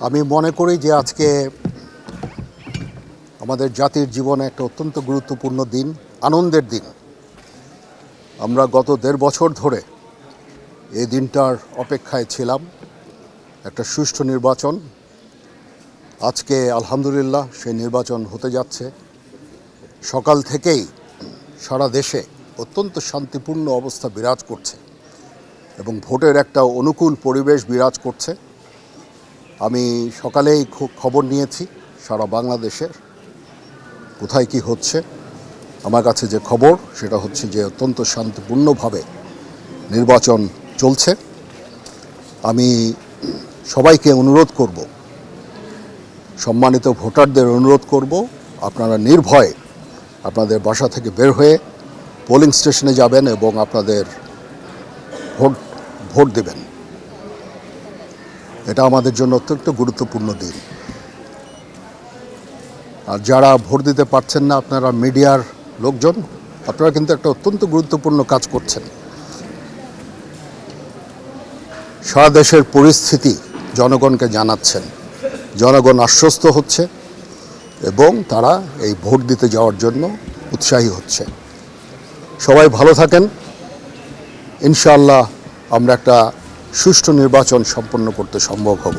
আমি মনে করি যে আজকে আমাদের জাতির জীবনে একটা অত্যন্ত গুরুত্বপূর্ণ দিন, আনন্দের দিন। আমরা গত ১.৫ বছর ধরে এই দিনটার অপেক্ষায় ছিলাম, একটা সুষ্ঠু নির্বাচন। আজকে আলহামদুলিল্লাহ সেই নির্বাচন হতে যাচ্ছে। সকাল থেকেই সারা দেশে অত্যন্ত শান্তিপূর্ণ অবস্থা বিরাজ করছে এবং ভোটের একটা অনুকূল পরিবেশ বিরাজ করছে। আমি সকালেই খবর নিয়েছি সারা বাংলাদেশের কোথায় কি হচ্ছে। আমার কাছে যে খবর সেটা হচ্ছে যে অত্যন্ত শান্তিপূর্ণভাবে নির্বাচন চলছে। আমি সবাইকে অনুরোধ করব, সম্মানিত ভোটারদের অনুরোধ করব, আপনারা নির্ভয়ে আপনাদের বাসা থেকে বের হয়ে পোলিং স্টেশনে যাবেন এবং আপনাদের ভোট দেবেন। এটা আমাদের জন্য অত্যন্ত গুরুত্বপূর্ণ দিন। আর যারা ভোট দিতে পারছেন না, আপনারা মিডিয়ার লোকজন, আপনারা কিন্তু একটা অত্যন্ত গুরুত্বপূর্ণ কাজ করছেন। সারা দেশের পরিস্থিতি জনগণকে জানাচ্ছেন, জনগণ আশ্বস্ত হচ্ছে এবং তারা এই ভোট দিতে যাওয়ার জন্য উৎসাহী হচ্ছে। সবাই ভালো থাকেন। ইনশাআল্লাহ আমরা একটা সুষ্ঠু নির্বাচন সম্পন্ন করতে সম্ভব হব।